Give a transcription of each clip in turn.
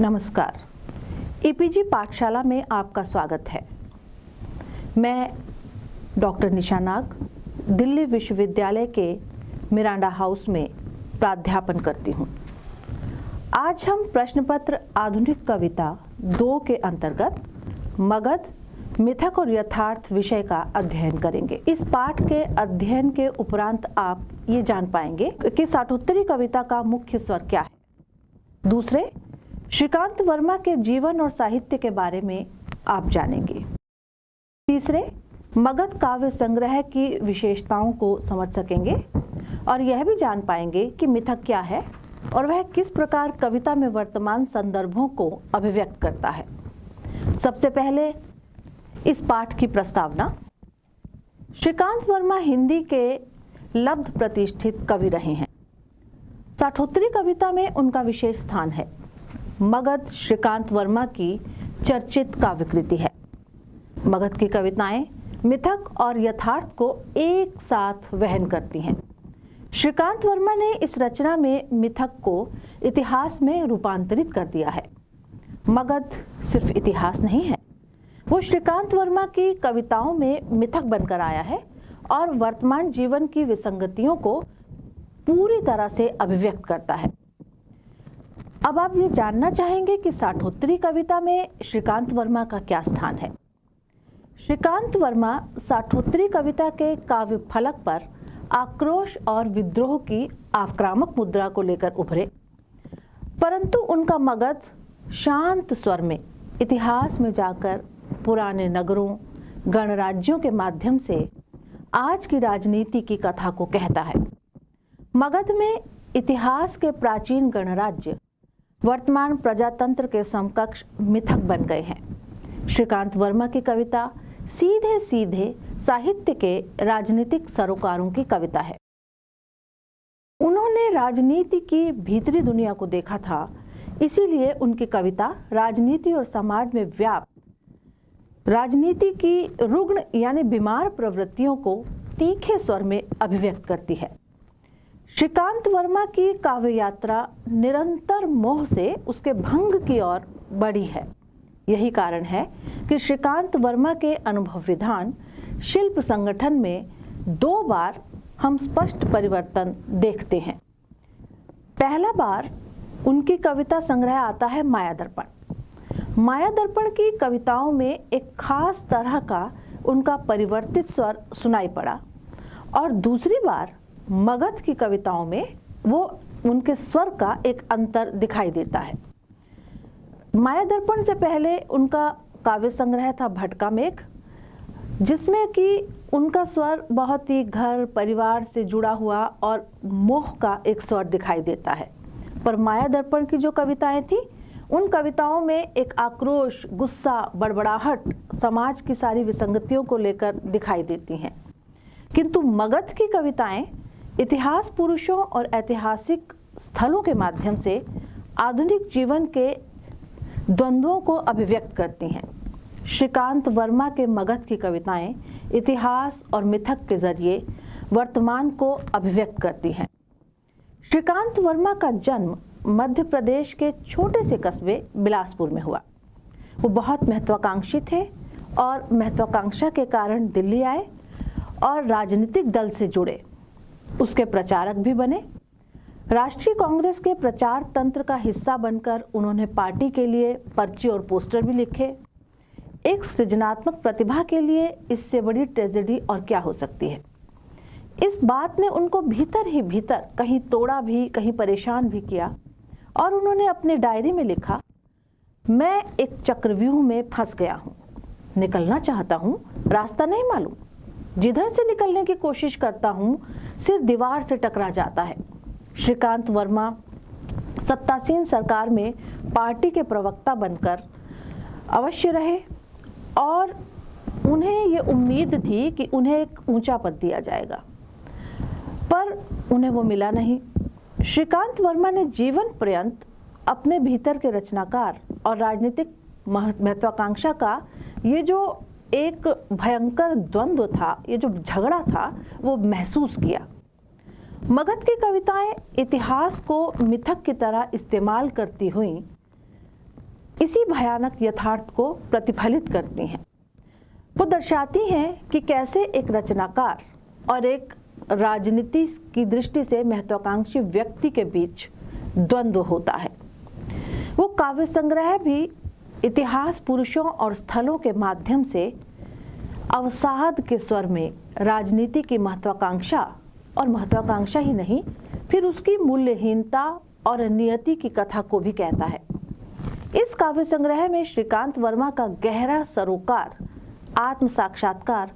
नमस्कार। ईपीजी पाठशाला में आपका स्वागत है। मैं डॉक्टर निशा नाग दिल्ली विश्वविद्यालय के मिरांडा हाउस में प्राध्यापन करती हूँ। आज हम प्रश्न पत्र आधुनिक कविता 2 के अंतर्गत मगध, मिथक और यथार्थ विषय का अध्ययन करेंगे। इस पाठ के अध्ययन के उपरांत आप ये जान पाएंगे कि साठोत्तरी कविता का मुख्य स्वर क्या है। दूसरे, श्रीकांत वर्मा के जीवन और साहित्य के बारे में आप जानेंगे। तीसरे, मगध काव्य संग्रह की विशेषताओं को समझ सकेंगे और यह भी जान पाएंगे कि मिथक क्या है और वह किस प्रकार कविता में वर्तमान संदर्भों को अभिव्यक्त करता है। सबसे पहले इस पाठ की प्रस्तावना। श्रीकांत वर्मा हिंदी के लब्ध प्रतिष्ठित कवि रहे हैं। साठोत्तरी कविता में उनका विशेष स्थान है। मगध श्रीकांत वर्मा की चर्चित काव्यकृति है। मगध की कविताएं मिथक और यथार्थ को एक साथ वहन करती हैं। श्रीकांत वर्मा ने इस रचना में मिथक को इतिहास में रूपांतरित कर दिया है। मगध सिर्फ इतिहास नहीं है, वो श्रीकांत वर्मा की कविताओं में मिथक बनकर आया है और वर्तमान जीवन की विसंगतियों को पूरी तरह से अभिव्यक्त करता है। अब आप ये जानना चाहेंगे कि साठोत्तरी कविता में श्रीकांत वर्मा का क्या स्थान है। श्रीकांत वर्मा साठोत्तरी कविता के काव्य फलक पर आक्रोश और विद्रोह की आक्रामक मुद्रा को लेकर उभरे, परंतु उनका मगध शांत स्वर में इतिहास में जाकर पुराने नगरों, गणराज्यों के माध्यम से आज की राजनीति की कथा को कहता है। मगध में इतिहास के प्राचीन गणराज्य वर्तमान प्रजातंत्र के समकक्ष मिथक बन गए हैं। श्रीकांत वर्मा की कविता सीधे सीधे साहित्य के राजनीतिक सरोकारों की कविता है। उन्होंने राजनीति की भीतरी दुनिया को देखा था, इसीलिए उनकी कविता राजनीति और समाज में व्याप्त राजनीति की रुग्ण यानी बीमार प्रवृत्तियों को तीखे स्वर में अभिव्यक्त करती है। श्रीकांत वर्मा की काव्य यात्रा निरंतर मोह से उसके भंग की ओर बढ़ी है। यही कारण है कि श्रीकांत वर्मा के अनुभव विधान शिल्प संगठन में 2 बार हम स्पष्ट परिवर्तन देखते हैं। पहला बार उनकी कविता संग्रह आता है माया दर्पण। माया दर्पण की कविताओं में एक खास तरह का उनका परिवर्तित स्वर सुनाई पड़ा और दूसरी बार मगध की कविताओं में वो उनके स्वर का एक अंतर दिखाई देता है। माया दर्पण से पहले उनका काव्य संग्रह था भटका मेघ, जिसमें कि उनका स्वर बहुत ही घर परिवार से जुड़ा हुआ और मोह का एक स्वर दिखाई देता है। पर माया दर्पण की जो कविताएं थी, उन कविताओं में एक आक्रोश, गुस्सा, बड़बड़ाहट, समाज की सारी विसंगतियों को लेकर दिखाई देती हैं। किंतु मगध की कविताएं इतिहास पुरुषों और ऐतिहासिक स्थलों के माध्यम से आधुनिक जीवन के द्वंद्वों को अभिव्यक्त करती हैं। श्रीकांत वर्मा के मगध की कविताएं इतिहास और मिथक के जरिए वर्तमान को अभिव्यक्त करती हैं। श्रीकांत वर्मा का जन्म मध्य प्रदेश के छोटे से कस्बे बिलासपुर में हुआ। वो बहुत महत्वाकांक्षी थे और महत्वाकांक्षा के कारण दिल्ली आए और राजनीतिक दल से जुड़े, उसके प्रचारक भी बने। राष्ट्रीय कांग्रेस के प्रचार तंत्र का हिस्सा बनकर उन्होंने पार्टी के लिए पर्ची और पोस्टर भी लिखे। एक सृजनात्मक प्रतिभा के लिए इससे बड़ी ट्रेजेडी और क्या हो सकती है। इस बात ने उनको भीतर ही भीतर कहीं तोड़ा भी, कहीं परेशान भी किया और उन्होंने अपनी डायरी में लिखा, मैं एक चक्रव्यूह में फंस गया हूँ, निकलना चाहता हूँ, रास्ता नहीं मालूम, जिधर से निकलने की कोशिश करता हूँ सिर दीवार से टकरा जाता है। श्रीकांत वर्मा सत्तासीन सरकार में पार्टी के प्रवक्ता बनकर अवश्य रहे और उन्हें ये उम्मीद थी कि उन्हें एक ऊंचा पद दिया जाएगा, पर उन्हें वो मिला नहीं। श्रीकांत वर्मा ने जीवन पर्यंत अपने भीतर के रचनाकार और राजनीतिक महत्वाकांक्षा का ये जो एक भयंकर द्वंद्व था, ये जो झगड़ा था, वो महसूस किया। मगध की कविताएं इतिहास को मिथक की तरह इस्तेमाल करती हुई इसी भयानक यथार्थ को प्रतिफलित करती हैं। वो दर्शाती हैं कि कैसे एक रचनाकार और एक राजनीति की दृष्टि से महत्वाकांक्षी व्यक्ति के बीच द्वंद्व होता है। वो काव्य संग्रह भी इतिहास पुरुषों और स्थलों के माध्यम से अवसाद के स्वर में राजनीति की महत्वाकांक्षा, और महत्वाकांक्षा ही नहीं, फिर उसकी मूल्यहीनता और नियति की कथा को भी कहता है। इस काव्य संग्रह में श्रीकांत वर्मा का गहरा सरोकार, आत्म साक्षात्कार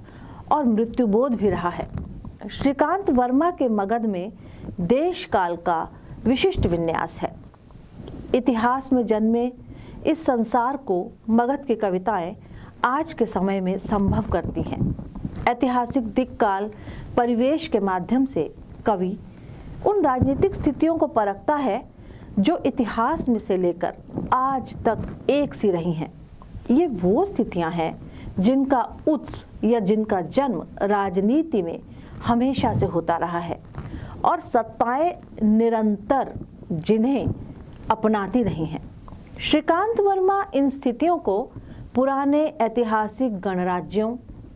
और मृत्युबोध भी रहा है। श्रीकांत वर्मा के मगध में देश काल का विशिष्ट विन्यास है। इतिहास में जन्मे इस संसार को मगध की कविताएं आज के समय में संभव करती हैं। ऐतिहासिक दिक्काल परिवेश के माध्यम से कवि उन राजनीतिक स्थितियों को परखता है जो इतिहास में से लेकर आज तक एक सी रही हैं। ये वो स्थितियां हैं जिनका उत्स या जिनका जन्म राजनीति में हमेशा से होता रहा है और सत्ताएं निरंतर जिन्हें अपनाती रही हैं। श्रीकांत वर्मा इन स्थितियों को पुराने ऐतिहासिक गणराज्यों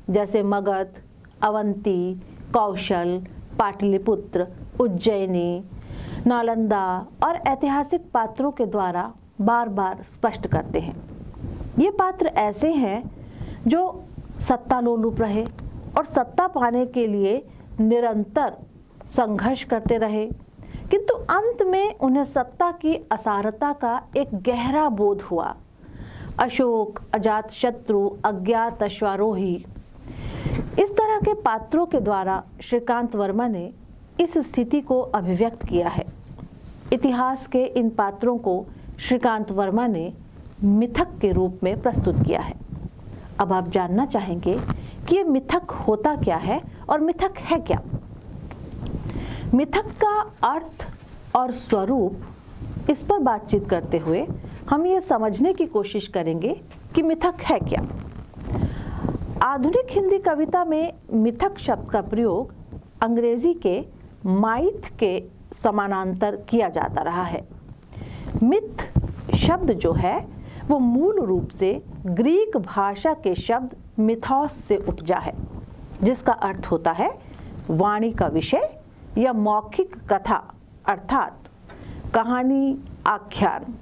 जैसे मगध, अवंती, कौशल, पाटलिपुत्र, उज्जैनी, नालंदा और ऐतिहासिक पात्रों के द्वारा बार बार स्पष्ट करते हैं। ये पात्र ऐसे हैं जो सत्तालोलुप रहे और सत्ता पाने के लिए निरंतर संघर्ष करते रहे, किंतु अंत में उन्हें सत्ता की असारता का एक गहरा बोध हुआ। अशोक, अजातशत्रु, अज्ञात अश्वारोही, इस तरह के पात्रों के द्वारा श्रीकांत वर्मा ने इस स्थिति को अभिव्यक्त किया है। इतिहास के इन पात्रों को श्रीकांत वर्मा ने मिथक के रूप में प्रस्तुत किया है। अब आप जानना चाहेंगे कि ये मिथक होता क्या है और मिथक है क्या। मिथक का अर्थ और स्वरूप, इस पर बातचीत करते हुए हम ये समझने की कोशिश करेंगे कि मिथक है क्या। आधुनिक हिंदी कविता में मिथक शब्द का प्रयोग अंग्रेजी के माइथ के समानांतर किया जाता रहा है। मिथ शब्द जो है वो मूल रूप से ग्रीक भाषा के शब्द मिथोस से उपजा है, जिसका अर्थ होता है वाणी का विषय या मौखिक कथा, अर्थात कहानी, आख्यान।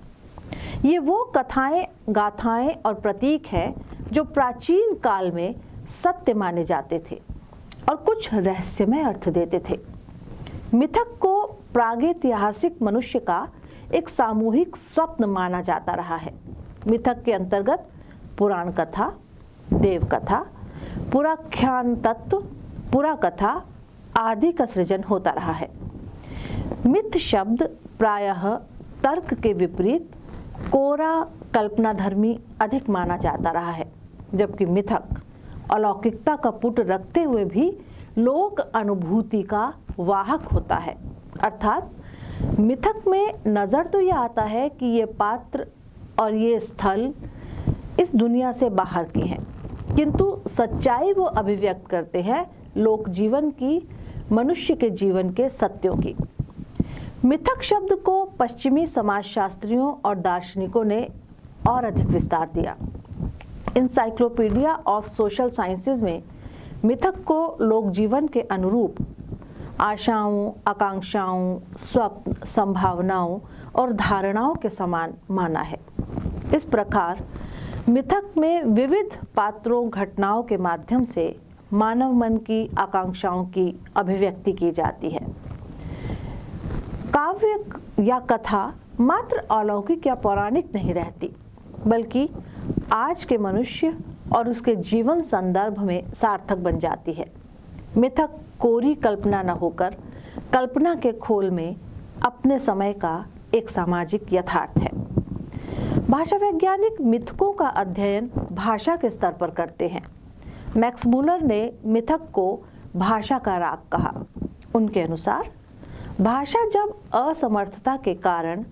ये वो कथाएं, गाथाएं और प्रतीक हैं जो प्राचीन काल में सत्य माने जाते थे और कुछ रहस्यमय अर्थ देते थे। मिथक को प्रागैतिहासिक मनुष्य का एक सामूहिक स्वप्न माना जाता रहा है। मिथक के अंतर्गत पुराण कथा, देव कथा, पुराख्यान तत्व, पुरा कथा आदि का सृजन होता रहा है। मिथ शब्द प्रायः तर्क के विपरीत कोरा कल्पनाधर्मी अधिक माना जाता रहा है, जबकि मिथक अलौकिकता का पुट रखते हुए भी लोक अनुभूति का वाहक होता है। अर्थात मिथक में नज़र तो ये आता है कि ये पात्र और ये स्थल इस दुनिया से बाहर की हैं, किंतु सच्चाई वो अभिव्यक्त करते हैं लोक जीवन की, मनुष्य के जीवन के सत्यों की। मिथक शब्द को पश्चिमी समाजशास्त्रियों और दार्शनिकों ने और अधिक विस्तार दिया। इंसाइक्लोपीडिया ऑफ सोशल साइंसेज में मिथक को लोक जीवन के अनुरूप आशाओं, आकांक्षाओं, स्वप्न, संभावनाओं और धारणाओं के समान माना है। इस प्रकार मिथक में विविध पात्रों, घटनाओं के माध्यम से मानव मन की आकांक्षाओं की अभिव्यक्ति की जाती है। काव्य या कथा मात्र अलौकिक या पौराणिक नहीं रहती, बल्कि आज के मनुष्य और उसके जीवन संदर्भ में सार्थक बन जाती है। मिथक कोरी कल्पना न होकर कल्पना के खोल में अपने समय का एक सामाजिक यथार्थ है। भाषा वैज्ञानिक मिथकों का अध्ययन भाषा के स्तर पर करते हैं। मैक्स मूलर ने मिथक को भाषा का राग कहा। उनके अनुसार भाषा जब असमर्थता के कारण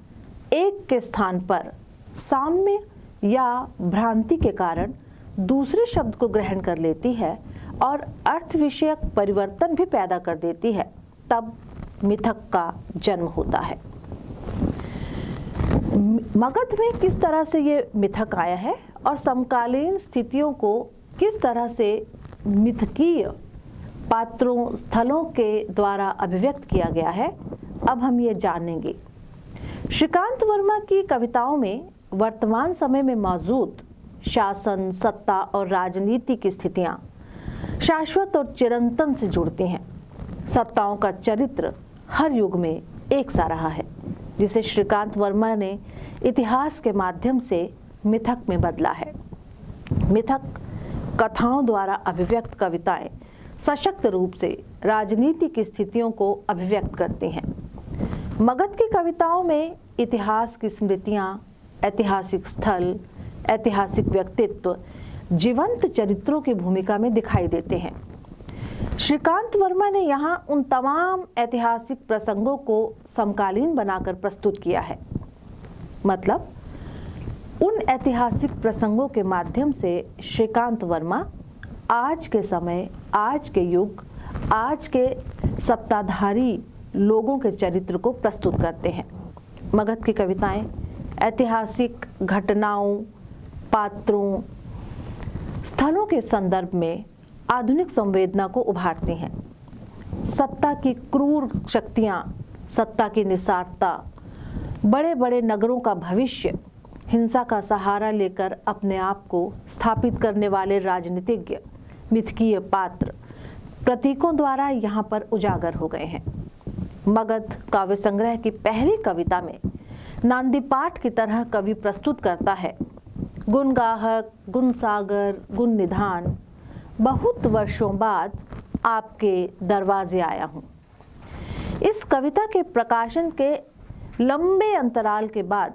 एक के स्थान पर साम्य या भ्रांति के कारण दूसरे शब्द को ग्रहण कर लेती है और अर्थ विषयक परिवर्तन भी पैदा कर देती है, तब मिथक का जन्म होता है। मगध में किस तरह से ये मिथक आया है और समकालीन स्थितियों को किस तरह से मिथकीय पात्रों स्थलों के द्वारा अभिव्यक्त किया गया है, अब हम ये जानेंगे। श्रीकांत वर्मा की कविताओं में वर्तमान समय में मौजूद शासन, सत्ता और राजनीति की स्थितियां शाश्वत और चिरंतन से जुड़ती हैं। सत्ताओं का चरित्र हर युग में एक सा रहा है, जिसे श्रीकांत वर्मा ने इतिहास के माध्यम से मिथक में बदला है। मिथक कथाओं द्वारा अभिव्यक्त कविताएं सशक्त रूप से राजनीति की स्थितियों को अभिव्यक्त करती हैं। मगध की कविताओं में इतिहास की स्मृतियां, ऐतिहासिक स्थल, ऐतिहासिक व्यक्तित्व जीवंत चरित्रों की भूमिका में दिखाई देते हैं। श्रीकांत वर्मा ने यहाँ उन तमाम ऐतिहासिक प्रसंगों को समकालीन बनाकर प्रस्तुत किया है। मतलब उन ऐतिहासिक प्रसंगों के माध्यम से श्रीकांत वर्मा आज के समय, आज के युग, आज के सत्ताधारी लोगों के चरित्र को प्रस्तुत करते हैं। मगध की कविताएं ऐतिहासिक घटनाओं, पात्रों, स्थलों के संदर्भ में आधुनिक संवेदना को उभारती हैं। सत्ता की क्रूर शक्तियां, सत्ता की निस्सारता, बड़े बड़े नगरों का भविष्य, हिंसा का सहारा लेकर अपने आप को स्थापित करने वाले राजनीतिज्ञ, मिथकीय पात्र प्रतीकों द्वारा यहाँ पर उजागर हो गए हैं। मगध काव्य संग्रह की पहली कविता में नांदी पाठ की तरह कवि प्रस्तुत करता है, गुणगाहक, गुणसागर, गुण निधान, बहुत वर्षों बाद आपके दरवाजे आया हूँ। इस कविता के प्रकाशन के लंबे अंतराल के बाद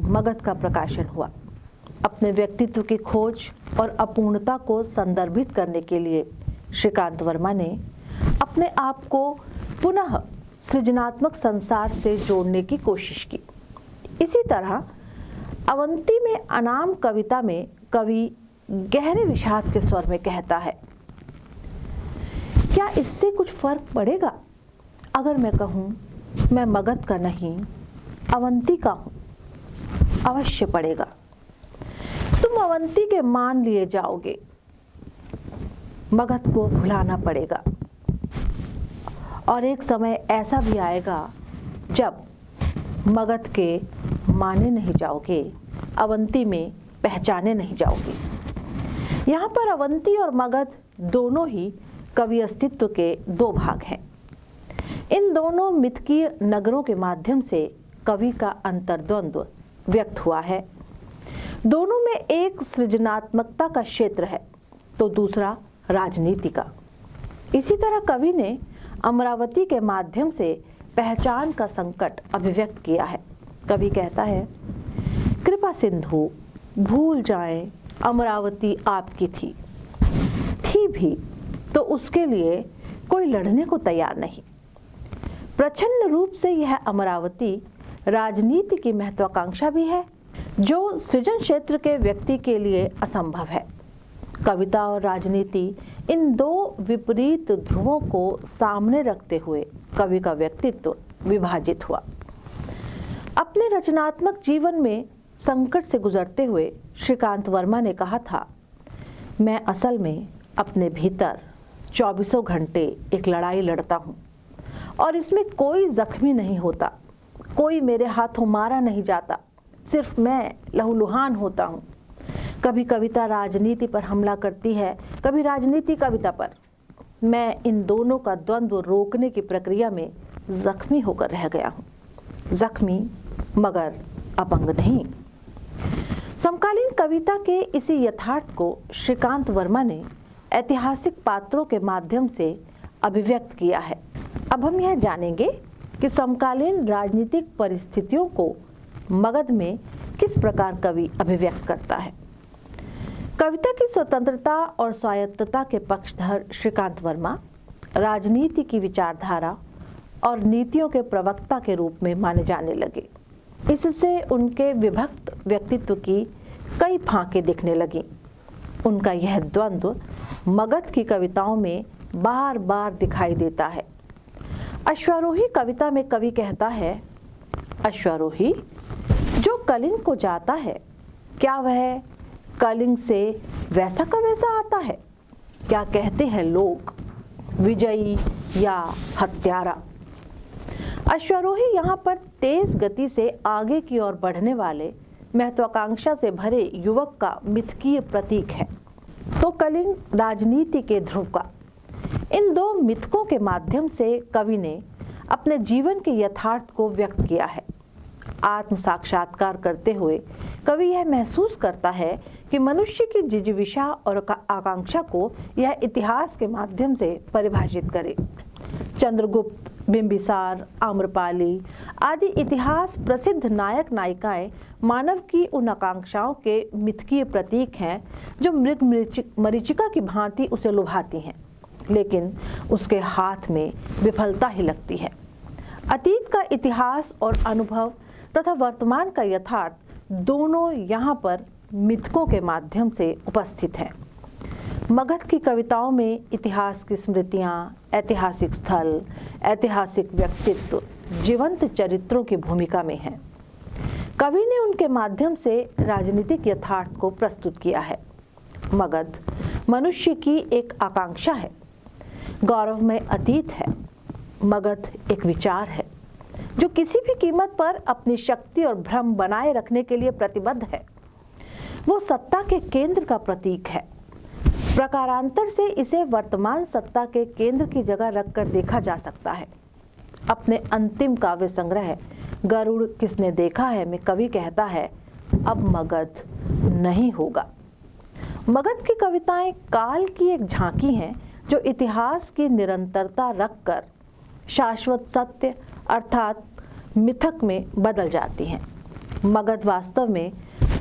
मगध का प्रकाशन हुआ। अपने व्यक्तित्व की खोज और अपूर्णता को संदर्भित करने के लिए श्रीकांत वर्मा ने अपने आप को पुनः सृजनात्मक संसार से जोड़ने की कोशिश की। इसी तरह अवंती में अनाम कविता में कवि गहरे विषाद के स्वर में कहता है, क्या इससे कुछ फर्क पड़ेगा अगर मैं कहूँ मैं मगध का नहीं अवंती का हूँ? अवश्य पड़ेगा। तुम अवंती के मान लिए जाओगे, मगध को भुलाना पड़ेगा। और एक समय ऐसा भी आएगा जब मगध के माने नहीं जाओगे, अवंती में पहचाने नहीं जाओगे। यहाँ पर अवंती और मगध दोनों ही कवि अस्तित्व के दो भाग हैं। इन दोनों मिथकीय नगरों के माध्यम से कवि का अंतर्द्वंद्व व्यक्त हुआ है। दोनों में एक सृजनात्मकता का क्षेत्र है तो दूसरा राजनीति का। इसी तरह कवि ने अमरावती के माध्यम से पहचान का संकट अभिव्यक्त किया है। कवि कहता है, कृपा सिंधु भूल जाएं अमरावती आपकी थी भी तो उसके लिए कोई लड़ने को तैयार नहीं। प्रच्छन्न रूप से यह अमरावती राजनीति की महत्वाकांक्षा भी है जो सृजन क्षेत्र के व्यक्ति के लिए असंभव है। कविता और राजनीति, इन दो विपरीत ध्रुवों को सामने रखते हुए कवि का व्यक्तित्व विभाजित हुआ। अपने रचनात्मक जीवन में संकट से गुजरते हुए श्रीकांत वर्मा ने कहा था, मैं असल में अपने भीतर 24 घंटे एक लड़ाई लड़ता हूँ और इसमें कोई जख्मी नहीं होता, कोई मेरे हाथों मारा नहीं जाता, सिर्फ मैं लहूलुहान होता हूँ। कभी कविता राजनीति पर हमला करती है, कभी राजनीति कविता पर। मैं इन दोनों का द्वंद्व रोकने की प्रक्रिया में जख्मी होकर रह गया हूँ। जख्मी मगर अपंग नहीं। समकालीन कविता के इसी यथार्थ को श्रीकांत वर्मा ने ऐतिहासिक पात्रों के माध्यम से अभिव्यक्त किया है। अब हम यह जानेंगे कि समकालीन राजनीतिक परिस्थितियों को मगध में किस प्रकार कवि अभिव्यक्त करता है। कविता की स्वतंत्रता और स्वायत्तता के पक्षधर श्रीकांत वर्मा राजनीति की विचारधारा और नीतियों के प्रवक्ता के रूप में माने जाने लगे। इससे उनके विभक्त व्यक्तित्व की कई फांकें दिखने लगीं। उनका यह द्वंद्व मगध की कविताओं में बार बार दिखाई देता है। अश्वारोही कविता में कवि कहता है, अश्वारोही जो जो कलिंग को जाता है, क्या वह कलिंग से वैसा का वैसा आता है? क्या कहते हैं लोग, विजयी या हत्यारा? अश्वारोही यहाँ पर तेज गति से आगे की ओर बढ़ने वाले महत्वाकांक्षा से भरे युवक का मिथकीय प्रतीक है, तो कलिंग राजनीति के ध्रुव का। इन दो मिथकों के माध्यम से कवि ने अपने जीवन के यथार्थ को व्यक्त किया है। आत्म साक्षात्कार करते हुए कवि यह महसूस करता है कि मनुष्य की जिजीविषा और आकांक्षा को यह इतिहास के माध्यम से परिभाषित करे। चंद्रगुप्त, बिंबिसार, आम्रपाली आदि इतिहास प्रसिद्ध नायक नायिकाएं मानव की उन आकांक्षाओं के मिथकीय प्रतीक हैं जो मृग मरीचिका की भांति उसे लुभाती हैं, लेकिन उसके हाथ में विफलता ही लगती है। अतीत का इतिहास और अनुभव तथा वर्तमान का यथार्थ दोनों यहाँ पर मिथकों के माध्यम से उपस्थित हैं। मगध की कविताओं में इतिहास की स्मृतियाँ, ऐतिहासिक स्थल, ऐतिहासिक व्यक्तित्व जीवंत चरित्रों की भूमिका में हैं। कवि ने उनके माध्यम से राजनीतिक यथार्थ को प्रस्तुत किया है। मगध मनुष्य की एक आकांक्षा है, गौरवमय अतीत है। मगध एक विचार है जो किसी भी कीमत पर अपनी शक्ति और भ्रम बनाए रखने के लिए प्रतिबद्ध है। वो सत्ता के केंद्र का प्रतीक है। प्रकारांतर से इसे वर्तमान सत्ता के केंद्र की जगह रखकर देखा जा सकता है। अपने अंतिम काव्य संग्रह गरुड़ किसने देखा है में कवि कहता है, अब मगध नहीं होगा। मगध की कविताएं काल की एक झांकी हैं जो इतिहास की निरंतरता रखकर शाश्वत सत्य अर्थात मिथक में बदल जाती हैं। मगध वास्तव में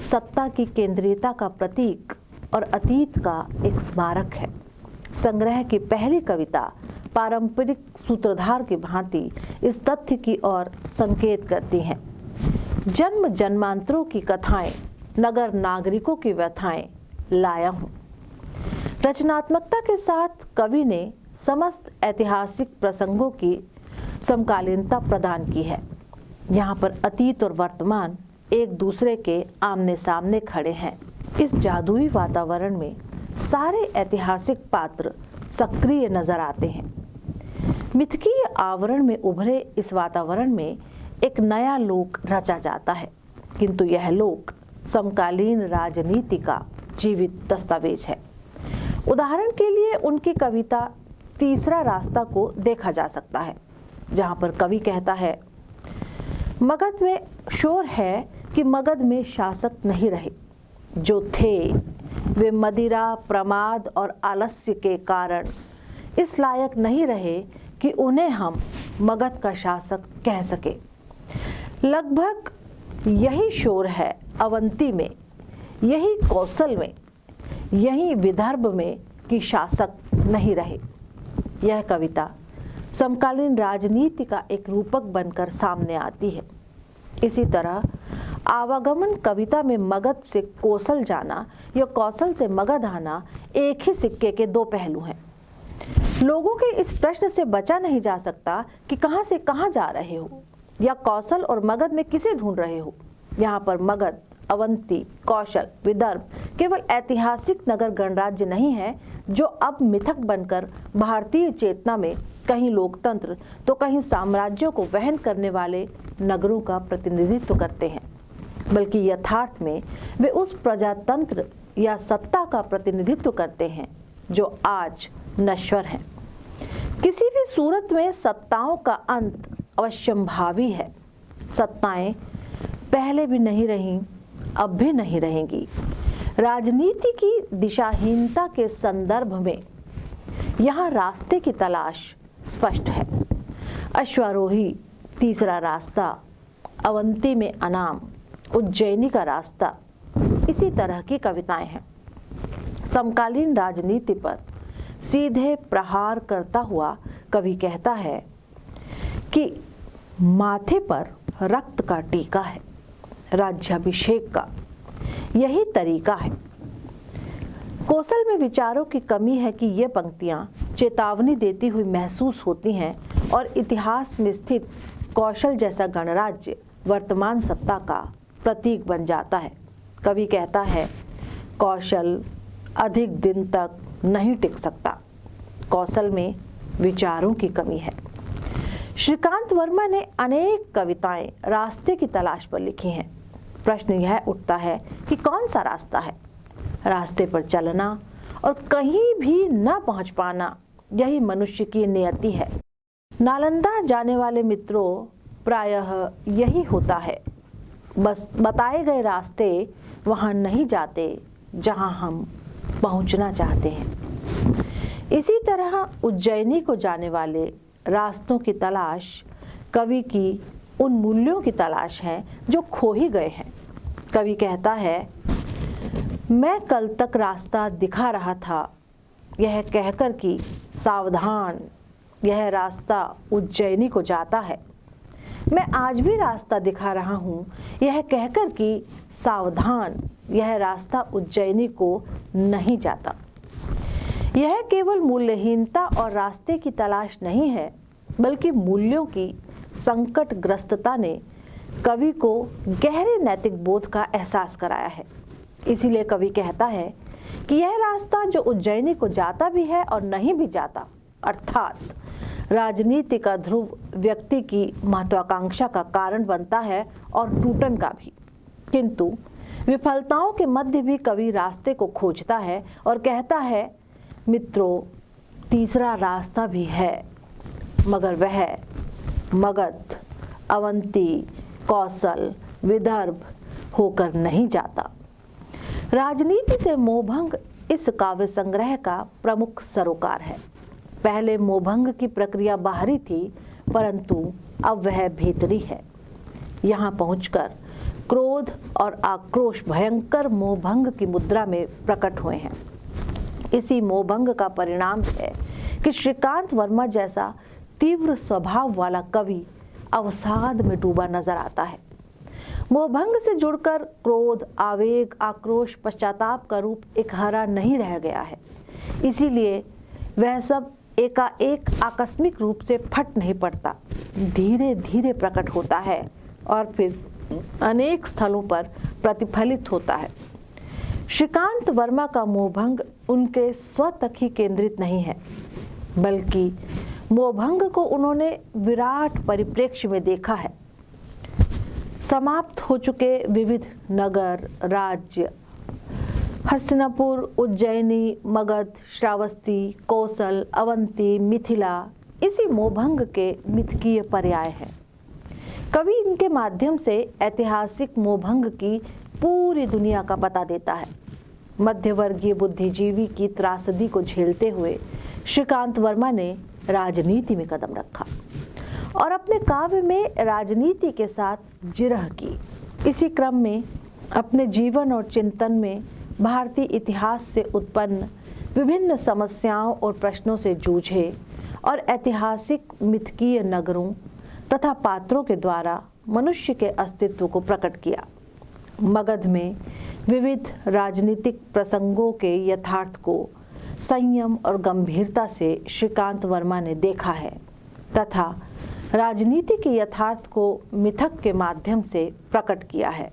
सत्ता की केंद्रीयता का प्रतीक और अतीत का एक स्मारक है। संग्रह की पहली कविता पारंपरिक सूत्रधार की भांति इस तथ्य की ओर संकेत करती हैं। जन्म जन्मांतरों की कथाएं, नगर नागरिकों की व्यथाएं लाया हूँ। रचनात्मकता के साथ कवि ने समस्त ऐतिहासिक प्रसंगों की समकालीनता प्रदान की है। यहाँ पर अतीत और वर्तमान एक दूसरे के आमने सामने खड़े हैं। इस जादुई वातावरण में सारे ऐतिहासिक पात्र सक्रिय नजर आते हैं। मिथकीय आवरण में उभरे इस वातावरण में एक नया लोक रचा जाता है, किंतु यह लोक समकालीन राजनीति का जीवित दस्तावेज है। उदाहरण के लिए उनकी कविता तीसरा रास्ता को देखा जा सकता है, जहाँ पर कवि कहता है, मगध में शोर है कि मगध में शासक नहीं रहे। जो थे वे मदिरा, प्रमाद और आलस्य के कारण इस लायक नहीं रहे कि उन्हें हम मगध का शासक कह सके। लगभग यही शोर है अवंती में, यही कौशल में, यही विदर्भ में कि शासक नहीं रहे। यह कविता समकालीन राजनीति का एक रूपक बनकर सामने आती है। इसी तरह आवागमन कविता में मगध से कौशल जाना या कौशल से मगध आना एक ही सिक्के के दो पहलू हैं। लोगों के इस प्रश्न से बचा नहीं जा सकता कि कहां से कहां जा रहे हो या कौशल और मगध में किसे ढूंढ रहे हो। यहाँ पर मगध, अवंती, कौशल, विदर्भ केवल ऐतिहासिक नगर गणराज्य नहीं है जो अब मिथक बनकर भारतीय चेतना में कहीं लोकतंत्र तो कहीं साम्राज्यों को वहन करने वाले नगरों का प्रतिनिधित्व करते हैं, बल्कि यथार्थ में वे उस प्रजातंत्र या सत्ता का प्रतिनिधित्व करते हैं जो आज नश्वर है। किसी भी सूरत में सत्ताओं का अंत अवश्यंभावी है। सत्ताएं पहले भी नहीं रहीं, अब भी नहीं रहेंगी। राजनीति की दिशाहीनता के संदर्भ में यहाँ रास्ते की तलाश स्पष्ट है। अश्वारोही, तीसरा रास्ता, अवंती में अनाम, उज्जैनी का रास्ता, इसी तरह की कविताएं हैं। समकालीन राजनीति पर सीधे प्रहार करता हुआ कवि कहता है कि माथे पर रक्त का टीका है, राज्याभिषेक का यही तरीका है। कौशल में विचारों की कमी है कि ये पंक्तियां चेतावनी देती हुई महसूस होती हैं और इतिहास में स्थित कौशल जैसा गणराज्य वर्तमान सत्ता का प्रतीक बन जाता है। कवि कहता है, कौशल अधिक दिन तक नहीं टिक सकता, कौशल में विचारों की कमी है। श्रीकांत वर्मा ने अनेक कविताएं रास्ते की तलाश पर लिखी हैं। प्रश्न यह उठता है कि कौन सा रास्ता है? रास्ते पर चलना और कहीं भी न पहुंच पाना, यही मनुष्य की नियति है। नालंदा जाने वाले मित्रों, प्रायः यही होता है। बस बताए गए रास्ते वहां नहीं जाते जहां हम पहुंचना चाहते हैं। इसी तरह उज्जैनी को जाने वाले रास्तों की तलाश कवि की उन मूल्यों की तलाश है जो खो ही गए हैं। कवि कहता है, मैं कल तक रास्ता दिखा रहा था, यह कहकर कि सावधान, यह रास्ता उज्जैनी को जाता है। मैं आज भी रास्ता दिखा रहा हूँ, यह कहकर कि सावधान, यह रास्ता उज्जैनी को नहीं जाता। यह केवल मूल्यहीनता और रास्ते की तलाश नहीं है, बल्कि मूल्यों की संकटग्रस्तता ने कवि को गहरे नैतिक बोध का एहसास कराया है। इसीलिए कवि कहता है कि यह रास्ता जो उज्जैनी को जाता भी है और नहीं भी जाता, अर्थात राजनीति का ध्रुव व्यक्ति की महत्वाकांक्षा का कारण बनता है और टूटन का भी। किंतु विफलताओं के मध्य भी कवि रास्ते को खोजता है और कहता है, मित्रों, तीसरा रास्ता भी है, मगर वह मगध, अवंती, कौशल, विदर्भ होकर नहीं जाता। राजनीति से मोहभंग इस काव्य संग्रह का प्रमुख सरोकार है। पहले मोहभंग की प्रक्रिया बाहरी थी, परंतु अब वह भीतरी है। यहाँ पहुंचकर क्रोध और आक्रोश भयंकर मोहभंग की मुद्रा में प्रकट हुए हैं। इसी मोहभंग का परिणाम है कि श्रीकांत वर्मा जैसा तीव्र स्वभाव वाला कवि अवसाद में डूबा नजर आता है। मोहभंग से जुड़कर क्रोध, आवेग, आक्रोश, पश्चाताप का रूप एक हरा नहीं रह गया है। इसीलिए वह सब एकाएक आकस्मिक रूप से फट नहीं पड़ता, धीरे धीरे प्रकट होता है और फिर अनेक स्थलों पर प्रतिफलित होता है। श्रीकांत वर्मा का मोहभंग उनके स्व तक ही केंद्रित नहीं है, बल्कि मोहभंग को उन्होंने विराट परिप्रेक्ष्य में देखा है। समाप्त हो चुके विविध नगर, राज्य, हस्तिनापुर, उज्जैनी, मगध, श्रावस्ती, कौशल, अवंती, मिथिला, इसी मोहभंग के मिथकीय पर्याय हैं। कवि इनके माध्यम से ऐतिहासिक मोहभंग की पूरी दुनिया का पता देता है। मध्यवर्गीय बुद्धिजीवी की त्रासदी को झेलते हुए श्रीकांत वर्मा ने राजनीति में कदम रखा और अपने काव्य में राजनीति के साथ जिरह की। इसी क्रम में अपने जीवन और चिंतन में भारतीय इतिहास से उत्पन्न विभिन्न समस्याओं और प्रश्नों से जूझे और ऐतिहासिक मिथकीय नगरों तथा पात्रों के द्वारा मनुष्य के अस्तित्व को प्रकट किया। मगध में विविध राजनीतिक प्रसंगों के यथार्थ को संयम और गंभीरता से श्रीकांत वर्मा ने देखा है तथा राजनीति के यथार्थ को मिथक के माध्यम से प्रकट किया है।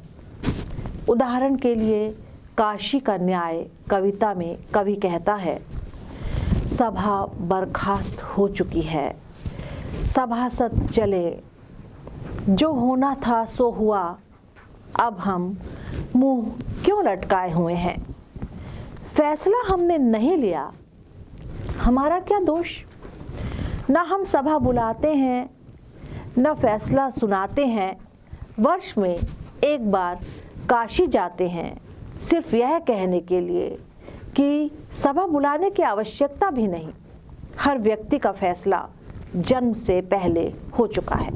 उदाहरण के लिए काशी का न्याय कविता में कवि कहता है, सभा बर्खास्त हो चुकी है, सभासद चले, जो होना था सो हुआ, अब हम मुंह क्यों लटकाए हुए हैं? फैसला हमने नहीं लिया, हमारा क्या दोष? ना हम सभा बुलाते हैं, न फैसला सुनाते हैं। वर्ष में एक बार काशी जाते हैं, सिर्फ यह कहने के लिए कि सभा बुलाने की आवश्यकता भी नहीं। हर व्यक्ति का फैसला जन्म से पहले हो चुका है।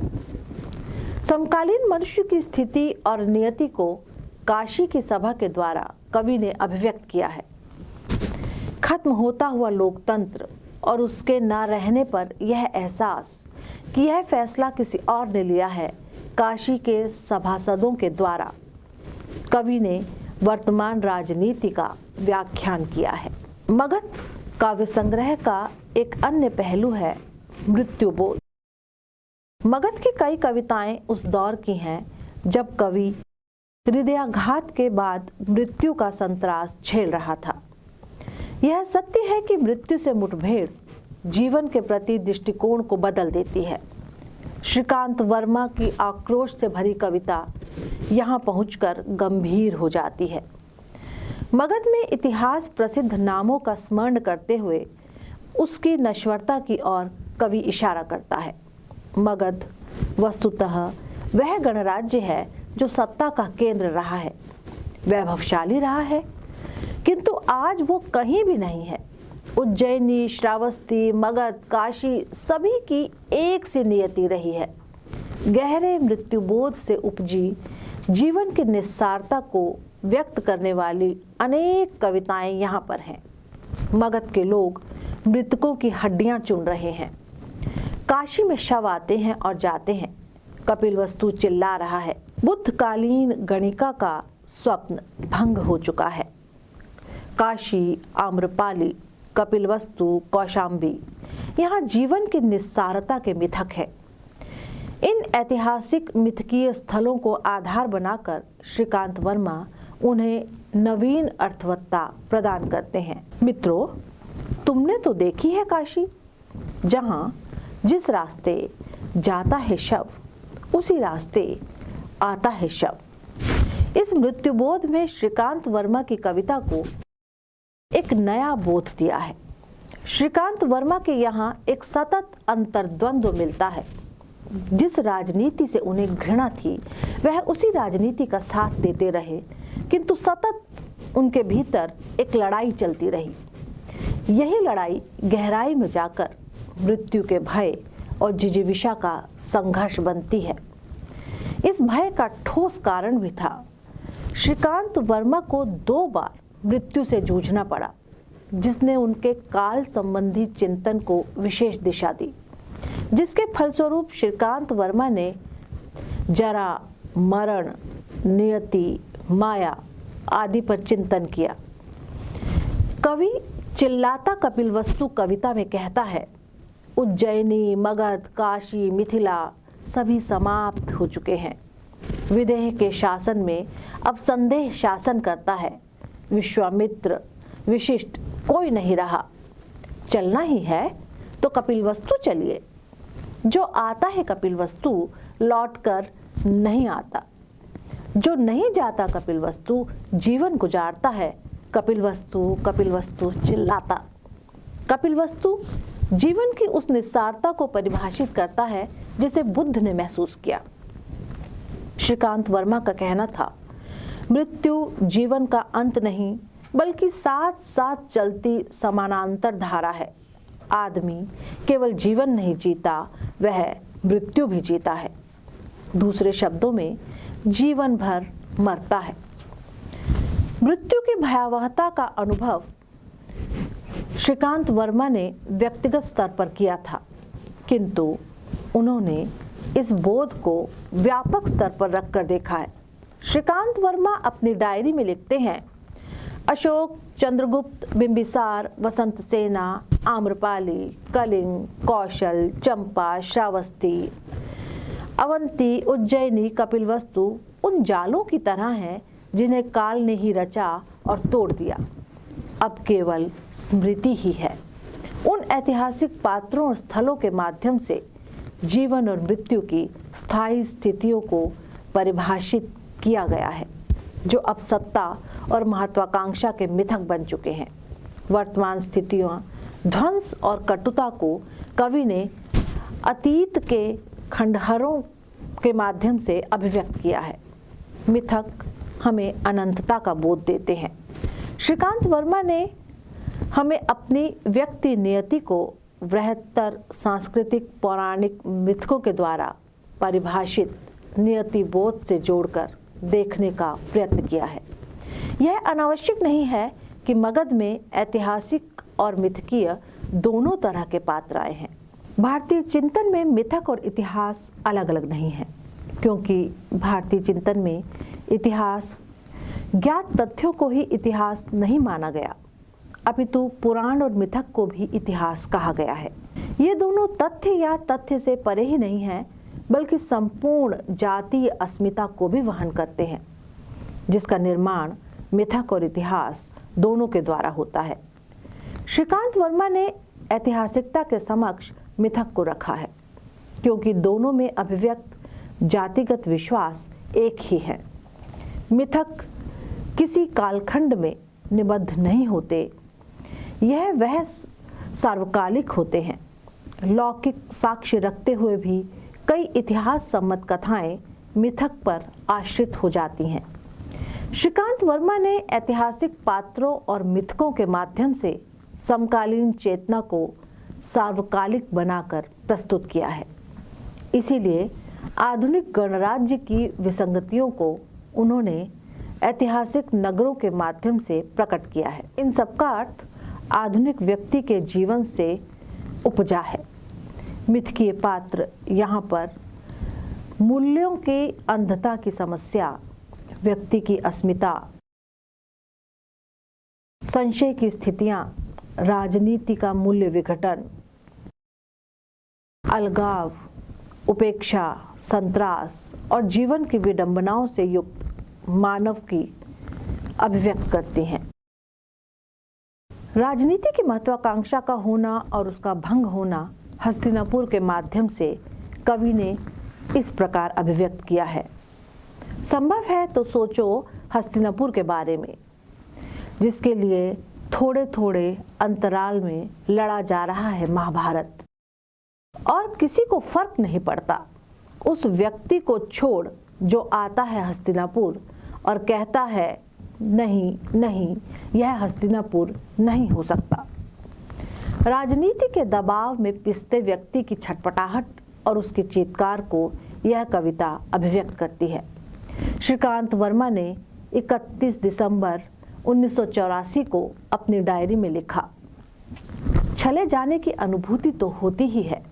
समकालीन मनुष्य की स्थिति और नियति को काशी की सभा के द्वारा कवि ने अभिव्यक्त किया है। खत्म होता हुआ लोकतंत्र और उसके ना रहने पर यह एहसास कि यह फैसला किसी और ने लिया है, काशी के सभासदों के द्वारा कवि ने वर्तमान राजनीति का व्याख्यान किया है। मगध काव्य संग्रह का एक अन्य पहलू है मृत्युबोध। मगध की कई कविताएं उस दौर की हैं जब कवि हृदयाघात के बाद मृत्यु का संतरास झेल रहा था। यह सत्य है कि मृत्यु से मुठभेड़ जीवन के प्रति दृष्टिकोण को बदल देती है। श्रीकांत वर्मा की आक्रोश से भरी कविता यहाँ पहुंचकर गंभीर हो जाती है। मगध में इतिहास प्रसिद्ध नामों का स्मरण करते हुए उसकी नश्वरता की ओर कवि इशारा करता है। मगध वस्तुतः वह गणराज्य है जो सत्ता का केंद्र रहा है, वैभवशाली रहा है, किंतु आज वो कहीं भी नहीं है। उज्जैनी, श्रावस्ती, मगध, काशी सभी की एक सी नियति रही है। गहरे मृत्युबोध से उपजी जीवन की निस्सारता को व्यक्त करने वाली अनेक कविताएं यहाँ पर हैं। मगध के लोग मृतकों की हड्डियां चुन रहे हैं। काशी में शव आते हैं और जाते हैं। कपिलवस्तु चिल्ला रहा है। बुद्धकालीन गणिका का स्वप्न भंग हो चुका है। काशी, आम्रपाली, कपिलवस्तु, कौशाम्बी यहाँ जीवन की निस्सारता के मिथक है। इन ऐतिहासिक मिथकीय स्थलों को आधार बनाकर श्रीकांत वर्मा उन्हें नवीन अर्थवत्ता प्रदान करते हैं। मित्रों, तुमने तो देखी है काशी, जहाँ जिस रास्ते जाता है शव उसी रास्ते आता है शव। इस मृत्युबोध में श्रीकांत वर्मा की कविता को एक नया बोध दिया है। श्रीकांत वर्मा के यहाँ एक सतत अंतर्द्वंद्व मिलता है। जिस राजनीति से उन्हें घृणा थी वह उसी राजनीति का साथ देते रहे, किंतु सतत उनके भीतर एक लड़ाई चलती रही। यही लड़ाई गहराई में जाकर मृत्यु के भय और जिजीविषा का संघर्ष बनती है। इस भय का ठोस कारण भी था। श्रीकांत वर्मा को 2 बार मृत्यु से जूझना पड़ा, जिसने उनके काल संबंधी चिंतन को विशेष दिशा दी, जिसके फलस्वरूप श्रीकांत वर्मा ने जरा, मरण, नियति, माया आदि पर चिंतन किया। कवि चिल्लाता कपिलवस्तु कविता में कहता है, उज्जैनी, मगध, काशी, मिथिला सभी समाप्त हो चुके हैं। विदेह के शासन में अब संदेह शासन करता है। विश्वामित्र, विशिष्ट कोई नहीं रहा। चलना ही है तो कपिलवस्तु चलिए। जो आता है कपिलवस्तु लौटकर नहीं आता। जो नहीं जाता कपिलवस्तु जीवन गुजारता है। कपिलवस्तु, कपिलवस्तु चिल्लाता। कपिलवस्तु जीवन की उस निस्सारता को परिभाषित करता है जिसे बुद्ध ने महसूस किया। श्रीकांत वर्मा का कहना था, मृत्यु जीवन का अंत नहीं बल्कि साथ साथ चलती समानांतर धारा है। आदमी केवल जीवन नहीं जीता, वह मृत्यु भी जीता है। दूसरे शब्दों में जीवन भर मरता है। मृत्यु की भयावहता का अनुभव श्रीकांत वर्मा ने व्यक्तिगत स्तर पर किया था, किंतु उन्होंने इस बोध को व्यापक स्तर पर रखकर देखा है। श्रीकांत वर्मा अपनी डायरी में लिखते हैं, अशोक, चंद्रगुप्त, बिंबिसार, वसंत सेना, आम्रपाली, कलिंग, कौशल, चंपा, श्रावस्ती, अवंती, उज्जैनी, कपिलवस्तु उन जालों की तरह हैं जिन्हें काल ने ही रचा और तोड़ दिया। अब केवल स्मृति ही है। उन ऐतिहासिक पात्रों और स्थलों के माध्यम से जीवन और मृत्यु की स्थायी स्थितियों को परिभाषित किया गया है, जो अब सत्ता और महत्वाकांक्षा के मिथक बन चुके हैं। वर्तमान स्थितियों, ध्वंस और कटुता को कवि ने अतीत के खंडहरों के माध्यम से अभिव्यक्त किया है। मिथक हमें अनंतता का बोध देते हैं। श्रीकांत वर्मा ने हमें अपनी व्यक्ति नियति को बृहत्तर सांस्कृतिक पौराणिक मिथकों के द्वारा परिभाषित नियति बोध से जोड़कर देखने का प्रयत्न किया है। यह अनावश्यक नहीं है कि मगध में ऐतिहासिक और मिथकीय दोनों तरह के पात्र आए हैं। भारतीय चिंतन में मिथक और इतिहास अलग अलग नहीं है, क्योंकि भारतीय चिंतन में इतिहास ज्ञात तथ्यों को ही इतिहास नहीं माना गया, अपितु पुराण और मिथक को भी इतिहास कहा गया है। ये दोनों तथ्य या तथ्य से परे ही नहीं हैं, बल्कि संपूर्ण जातीय अस्मिता को भी वहन करते हैं। जिसका निर्माण मिथक और इतिहास दोनों के द्वारा होता है। श्रीकांत वर्मा ने ऐतिहासिकता के समक्ष मिथक को रखा है, क्योंकि दोनों में अभिव्यक्त जातिगत विश्वास एक ही है। मिथक किसी कालखंड में निबद्ध नहीं होते, वह सार्वकालिक होते हैं। लौकिक साक्ष्य रखते हुए भी कई इतिहास सम्मत कथाएं मिथक पर आश्रित हो जाती हैं। श्रीकांत वर्मा ने ऐतिहासिक पात्रों और मिथकों के माध्यम से समकालीन चेतना को सार्वकालिक बनाकर प्रस्तुत किया है। इसीलिए आधुनिक गणराज्य की विसंगतियों को उन्होंने ऐतिहासिक नगरों के माध्यम से प्रकट किया है। इन सबका अर्थ आधुनिक व्यक्ति के जीवन से उपजा है। मिथकीय पात्र यहाँ पर मूल्यों की अंधता की समस्या, व्यक्ति की अस्मिता, संशय की स्थितियां, राजनीति का मूल्य विघटन, अलगाव, उपेक्षा, संत्रास और जीवन की विडंबनाओं से युक्त मानव की अभिव्यक्त करती हैं। राजनीति की महत्वाकांक्षा का होना और उसका भंग होना हस्तिनापुर के माध्यम से कवि ने इस प्रकार अभिव्यक्त किया है। संभव है तो सोचो हस्तिनापुर के बारे में, जिसके लिए थोड़े थोड़े अंतराल में लड़ा जा रहा है महाभारत, और किसी को फर्क नहीं पड़ता उस व्यक्ति को छोड़ जो आता है हस्तिनापुर और कहता है नहीं नहीं, यह हस्तिनापुर नहीं हो सकता। राजनीति के दबाव में पिसते व्यक्ति की छटपटाहट और उसके चीत्कार को यह कविता अभिव्यक्त करती है। श्रीकांत वर्मा ने 31 दिसंबर 1984 को अपनी डायरी में लिखा, छले जाने की अनुभूति तो होती ही है,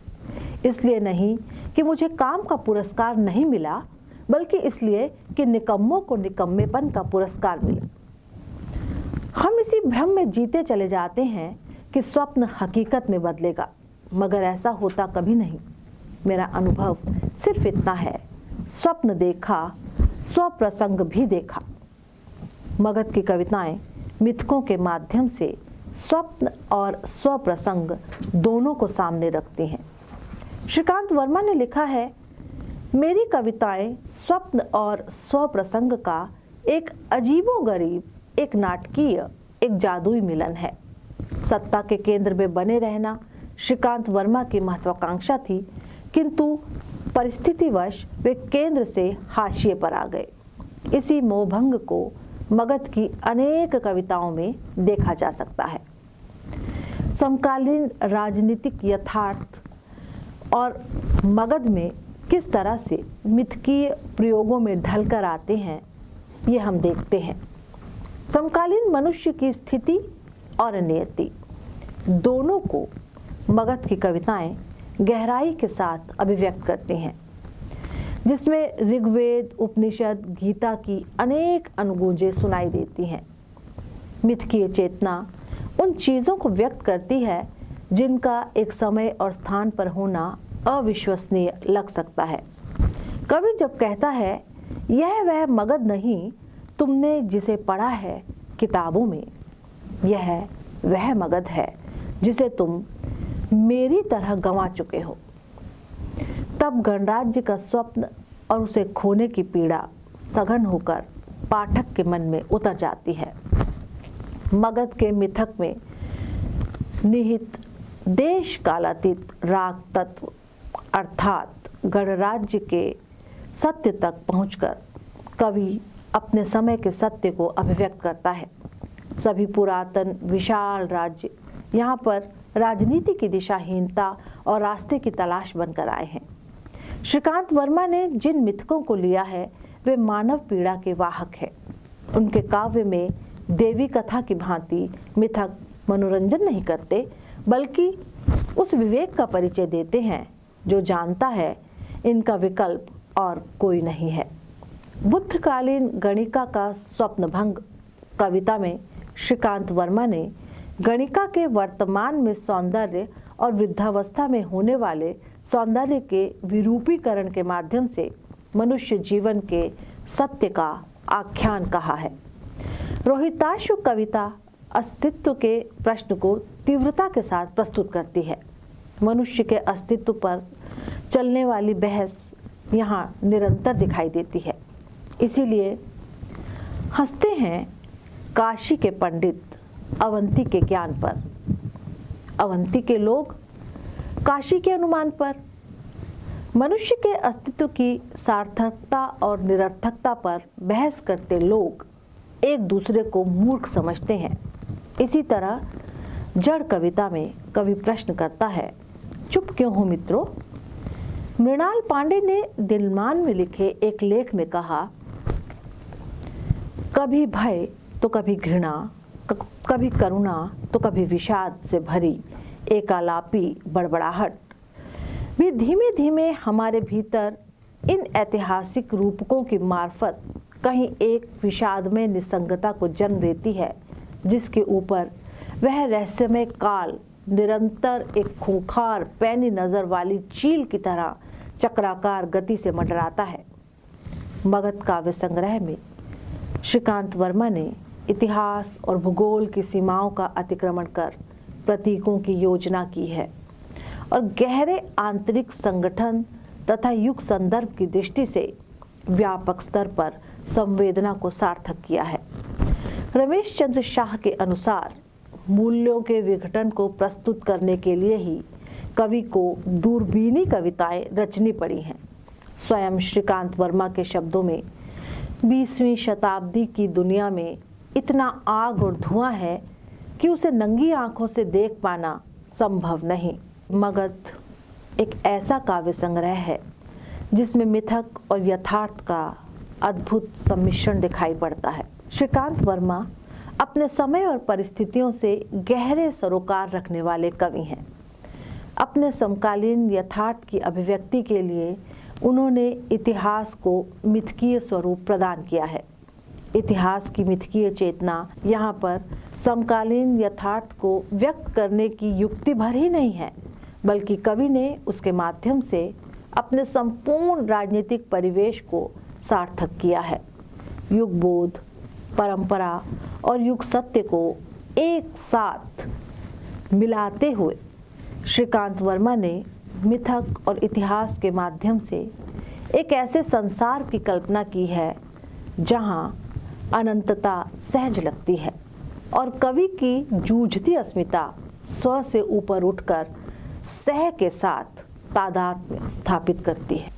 इसलिए नहीं कि मुझे काम का पुरस्कार नहीं मिला, बल्कि इसलिए कि निकम्मों को निकम्मेपन का पुरस्कार मिला। हम इसी भ्रम में जीते चले जाते हैं कि स्वप्न हकीकत में बदलेगा, मगर ऐसा होता कभी नहीं। मेरा अनुभव सिर्फ इतना है, स्वप्न देखा, स्वप्रसंग भी देखा। मगध की कविताएं मिथकों के माध्यम से स्वप्न और स्वप्रसंग दोनों को सामने रखती हैं। श्रीकांत वर्मा ने लिखा है, मेरी कविताएं स्वप्न और स्वप्रसंग का एक अजीबोगरीब, एक नाटकीय, एक जादुई मिलन है। सत्ता के केंद्र में बने रहना श्रीकांत वर्मा की महत्वाकांक्षा थी, किंतु परिस्थितिवश वे केंद्र से हाशिए पर आ गए। इसी मोहभंग को मगध की अनेक कविताओं में देखा जा सकता है। समकालीन राजनीतिक यथार्थ और मगध में किस तरह से मिथकीय प्रयोगों में ढलकर आते हैं, ये हम देखते हैं। समकालीन मनुष्य की स्थिति और नियति दोनों को मगध की कविताएं गहराई के साथ अभिव्यक्त करती हैं, जिसमें ऋग्वेद, उपनिषद, गीता की अनेक अनुगूंजें सुनाई देती हैं। मिथकीय चेतना उन चीज़ों को व्यक्त करती है जिनका एक समय और स्थान पर होना अविश्वसनीय लग सकता है। कवि जब कहता है, यह वह मगध नहीं तुमने जिसे पढ़ा है किताबों में, यह वह मगध है जिसे तुम मेरी तरह गंवा चुके हो, तब गणराज्य का स्वप्न और उसे खोने की पीड़ा सघन होकर पाठक के मन में उतर जाती है। मगध के मिथक में निहित देश कालातीत राग तत्व अर्थात गणराज्य के सत्य तक पहुंचकर कवि अपने समय के सत्य को अभिव्यक्त करता है। सभी पुरातन विशाल राज्य यहाँ पर राजनीति की दिशाहीनता और रास्ते की तलाश बनकर आए हैं। श्रीकांत वर्मा ने जिन मिथकों को लिया है वे मानव पीड़ा के वाहक हैं। उनके काव्य में देवी कथा की भांति मिथक मनोरंजन नहीं करते, बल्कि उस विवेक का परिचय देते हैं जो जानता है इनका विकल्प और कोई नहीं है। बुद्धकालीन गणिका का स्वप्नभंग कविता में श्रीकांत वर्मा ने गणिका के वर्तमान में सौंदर्य और वृद्धावस्था में होने वाले सौंदर्य के विरूपीकरण के माध्यम से मनुष्य जीवन के सत्य का आख्यान कहा है। रोहिताश्व कविता अस्तित्व के प्रश्न को तीव्रता के साथ प्रस्तुत करती है। मनुष्य के अस्तित्व पर चलने वाली बहस यहाँ निरंतर दिखाई देती है। इसीलिए हंसते हैं काशी के पंडित अवंती के ज्ञान पर, अवंती के लोग काशी के अनुमान पर। मनुष्य के अस्तित्व की सार्थकता और निरर्थकता पर बहस करते लोग एक दूसरे को मूर्ख समझते हैं। इसी तरह जड़ कविता में कवि प्रश्न करता है, चुप क्यों हो मित्रों? मृणाल पांडे ने दिलमान में लिखे एक लेख में कहा, कभी भय तो कभी घृणा, कभी करुणा तो कभी विषाद से भरी एकालापी बड़बड़ाहट भी धीमे धीमे हमारे भीतर इन ऐतिहासिक रूपकों की मार्फत कहीं एक विषादमय निसंगता को जन्म देती है, जिसके ऊपर वह रहस्यमय काल निरंतर एक खूंखार पैनी नज़र वाली चील की तरह चक्राकार गति से मंडराता है। मगध काव्य संग्रह में श्रीकांत वर्मा ने इतिहास और भूगोल की सीमाओं का अतिक्रमण कर प्रतीकों की योजना की है और गहरे आंतरिक संगठन तथा युग संदर्भ की दृष्टि से व्यापक स्तर पर संवेदना को सार्थक किया है। रमेश चंद्र शाह के अनुसार मूल्यों के विघटन को प्रस्तुत करने के लिए ही कवि को दूरबीनी कविताएं रचनी पड़ी हैं। स्वयं श्रीकांत वर्मा के शब्दों में 20वीं शताब्दी की दुनिया में इतना आग और धुआं है कि उसे नंगी आंखों से देख पाना संभव नहीं। मगध एक ऐसा काव्य संग्रह है जिसमें मिथक और यथार्थ का अद्भुत सम्मिश्रण दिखाई पड़ता है। श्रीकांत वर्मा अपने समय और परिस्थितियों से गहरे सरोकार रखने वाले कवि हैं। अपने समकालीन यथार्थ की अभिव्यक्ति के लिए उन्होंने इतिहास को मिथकीय स्वरूप प्रदान किया है। इतिहास की मिथकीय चेतना यहाँ पर समकालीन यथार्थ को व्यक्त करने की युक्ति भर ही नहीं है, बल्कि कवि ने उसके माध्यम से अपने संपूर्ण राजनीतिक परिवेश को सार्थक किया है। युग बोध, परंपरा और युग सत्य को एक साथ मिलाते हुए श्रीकांत वर्मा ने मिथक और इतिहास के माध्यम से एक ऐसे संसार की कल्पना की है जहां अनंतता सहज लगती है और कवि की जूझती अस्मिता स्व से ऊपर उठकर सह के साथ तादाद में स्थापित करती है।